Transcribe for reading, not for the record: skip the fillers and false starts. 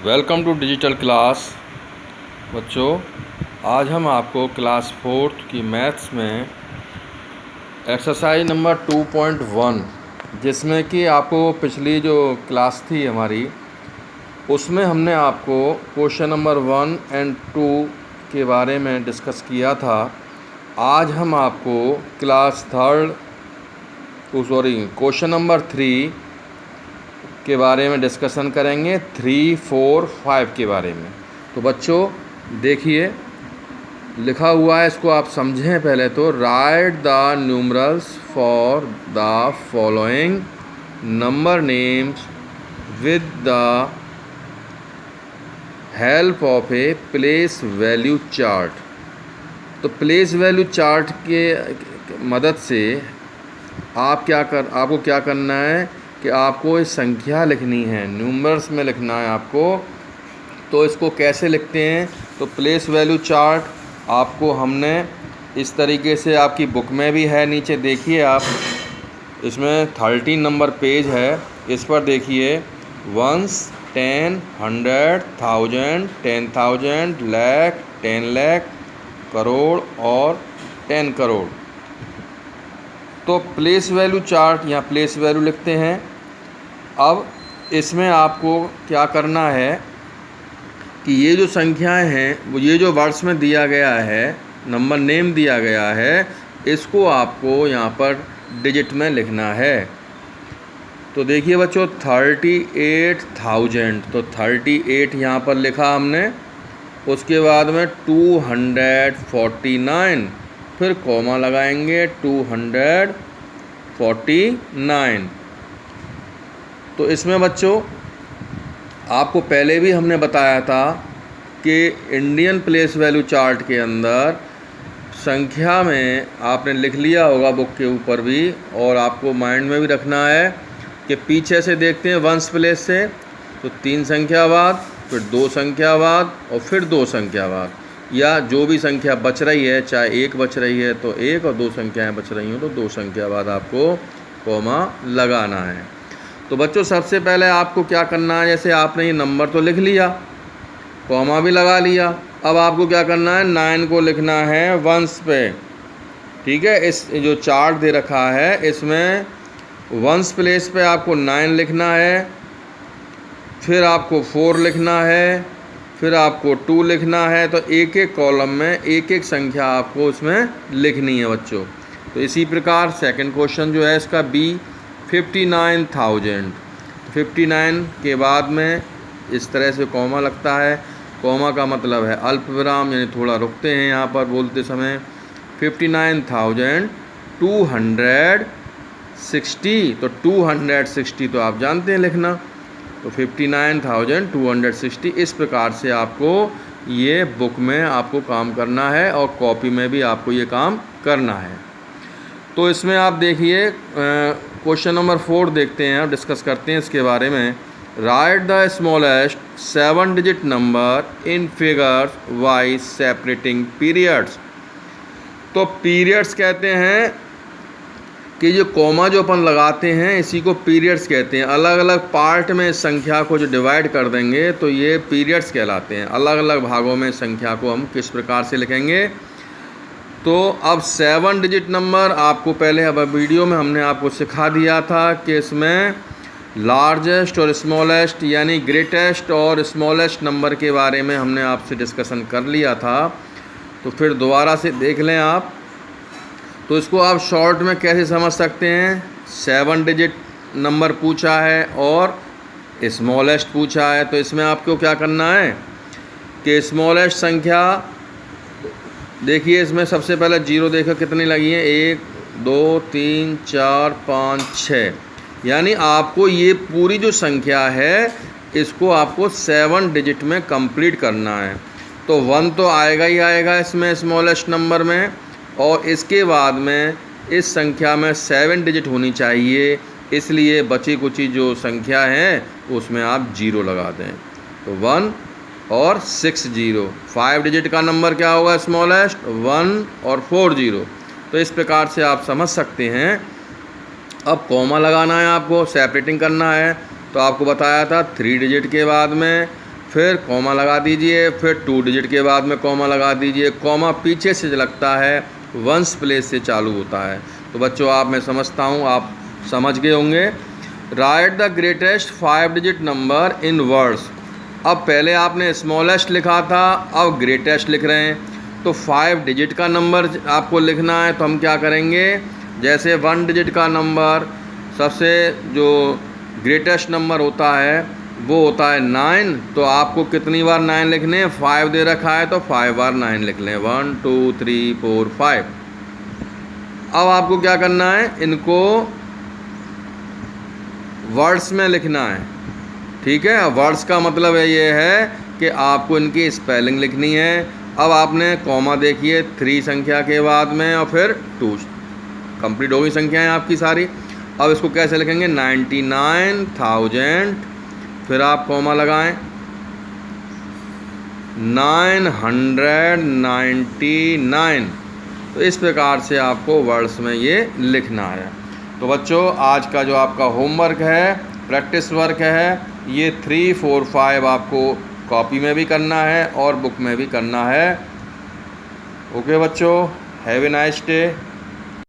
Welcome to digital class. बच्चों, आज हम आपको क्लास 4th की मैथ्स में एक्सरसाइज नंबर 2.1, जिसमें कि आपको पिछली जो क्लास थी हमारी, उसमें हमने आपको क्वेश्चन नंबर 1 और 2 के बारे में डिस्कस किया था। आज हम आपको क्वेश्चन नंबर 3 के बारे में डिस्कशन करेंगे, 3, 4, 5 के बारे में। तो बच्चों देखिए, लिखा हुआ है, इसको आप समझें। पहले तो right the numerals for the following number names with the help of a place value chart. तो प्लेस वैल्यू चार्ट के मदद से आपको क्या करना है कि आपको इस संख्या लिखनी है, न्यूमरल्स में लिखना है आपको। तो इसको कैसे लिखते हैं? तो प्लेस वैल्यू चार्ट आपको हमने इस तरीके से, आपकी बुक में भी है, नीचे देखिए आप, इसमें 13 नंबर पेज है। इस पर देखिए, 1, 10, 100, 1000, 10,000, लाख, 10 लाख, करोड़ और 10 करोड़। तो प्लेस वैल्यू चार्ट, यहाँ प्लेस वैल्यू लिखते हैं। अब इसमें आपको क्या करना है कि ये जो संख्याएं हैं, वो ये जो वर्ड्स में दिया गया है, नंबर नेम दिया गया है, इसको आपको यहाँ पर डिजिट में लिखना है। तो देखिए बच्चों, 38,000, तो 38 यहाँ पर लिखा हमने। उसके बाद में 249, फिर कॉमा लगाएंगे, 249। तो इसमें बच्चों आपको पहले भी हमने बताया था कि इंडियन प्लेस वैल्यू चार्ट के अंदर संख्या में आपने लिख लिया होगा बुक के ऊपर भी, और आपको माइंड में भी रखना है कि पीछे से देखते हैं वंस प्लेस से, तो 3 संख्या बाद, फिर 2 संख्या बाद और फिर 2 संख्या बाद, या जो भी संख्या बच रही है, चाहे 1 बच रही है तो 1 और 2 संख्याएं बच रही हो तो 2 संख्या बाद आपको कॉमा लगाना है। तो बच्चों सबसे पहले आपको क्या करना है, जैसे आपने ये नंबर तो लिख लिया, कॉमा भी लगा लिया, अब आपको क्या करना है, 9 को लिखना है वंस पे। ठीक है, इस जो चार्ट दे रखा है इसमें वंस प्लेस पे आपको 9 लिखना है, फिर आपको 4 लिखना है, फिर आपको 2 लिखना है। तो एक एक कॉलम में एक एक संख्या आपको उसमें लिखनी है बच्चों। तो इसी प्रकार सेकंड क्वेश्चन जो है इसका B, 59,000। 59 के बाद में इस तरह से कॉमा लगता है। कॉमा का मतलब है अल्प विराम, यानी थोड़ा रुकते हैं यहाँ पर बोलते समय। 59,260, तो 260 तो आप जानते हैं लिखना, तो 59,260। इस प्रकार से आपको ये बुक में आपको काम करना है और कॉपी में भी आपको ये काम करना है। तो इसमें आप देखिए, क्वेश्चन नंबर 4 देखते हैं, डिस्कस करते हैं इसके बारे में। Right the smallest 7 digit number in figures wise separating periods. तो पीरियड्स कहते हैं कि जो कॉमा जो अपन लगाते हैं इसी को पीरियड्स कहते हैं। अलग अलग पार्ट में इस संख्या को जो डिवाइड कर देंगे तो ये पीरियड्स कहलाते हैं। अलग अलग भागों में संख्या को हम किस प्रकार से लिखेंगे। तो अब 7 डिजिट नंबर आपको पहले, अब वीडियो में हमने आपको सिखा दिया था कि इसमें लार्जेस्ट और स्मॉलेस्ट, यानी ग्रेटेस्ट और स्मॉलेस्ट नंबर के बारे में हमने आपसे डिस्कशन कर लिया था। तो फिर दोबारा से देख लें आप। तो इसको आप शॉर्ट में कैसे समझ सकते हैं, 7 डिजिट नंबर पूछा है और स्मॉलेस्ट पूछा है। तो इसमें आपको क्या करना है कि स्मॉलेस्ट संख्या देखिए, इसमें सबसे पहले 0 देखो कितनी लगी है, 1, 2, 3, 4, 5, 6, यानी आपको ये पूरी जो संख्या है इसको आपको 7 डिजिट में कंप्लीट करना है। तो 1 तो आएगा ही आएगा इसमें स्मॉलेस्ट नंबर में, और इसके बाद में इस संख्या में 7 डिजिट होनी चाहिए, इसलिए बची कुची जो संख्या है उसमें आप 0 लगा दें। तो 1 और 6 0, 5 डिजिट का नंबर क्या होगा स्मॉलेस्ट, 1 और 4 0। तो इस प्रकार से आप समझ सकते हैं। अब कॉमा लगाना है, आपको सेपरेटिंग करना है। तो आपको बताया था 3 डिजिट के बाद में फिर कॉमा लगा दीजिए, फिर 2 डिजिट के बाद में कॉमा लगा दीजिए। कॉमा पीछे से लगता है, वंस प्लेस से चालू होता है। तो बच्चों आप, मैं समझता हूँ आप समझ गए होंगे। Right the greatest 5 digit number in words. अब पहले आपने स्मॉलेस्ट लिखा था, अब ग्रेटेस्ट लिख रहे हैं, तो 5 डिजिट का नंबर आपको लिखना है। तो हम क्या करेंगे, जैसे 1 डिजिट का नंबर सबसे जो ग्रेटेस्ट नंबर होता है वो होता है 9, तो आपको कितनी बार 9 लिखने हैं, 5 दे रखा है तो 5 बार 9 लिख लें, 1 2 3 4 5। अब आपको क्या करना है, इनको वर्ड्स में लिखना है, ठीक है। वर्ड्स का मतलब है ये है कि आपको इनकी स्पेलिंग लिखनी है। अब आपने कॉमा देखिए 3 संख्या के बाद में और फिर 2, कंप्लीट हो गई संख्याएँ आपकी सारी। अब इसको कैसे लिखेंगे, 99,000, फिर आप कॉमा लगाएं, 999। तो इस प्रकार से आपको वर्ड्स में ये लिखना है। तो बच्चों आज का जो आपका होमवर्क है, प्रैक्टिस वर्क है, ये 3 4 5 आपको कॉपी में भी करना है और बुक में भी करना है। ओके बच्चों, हैव ए नाइस डे।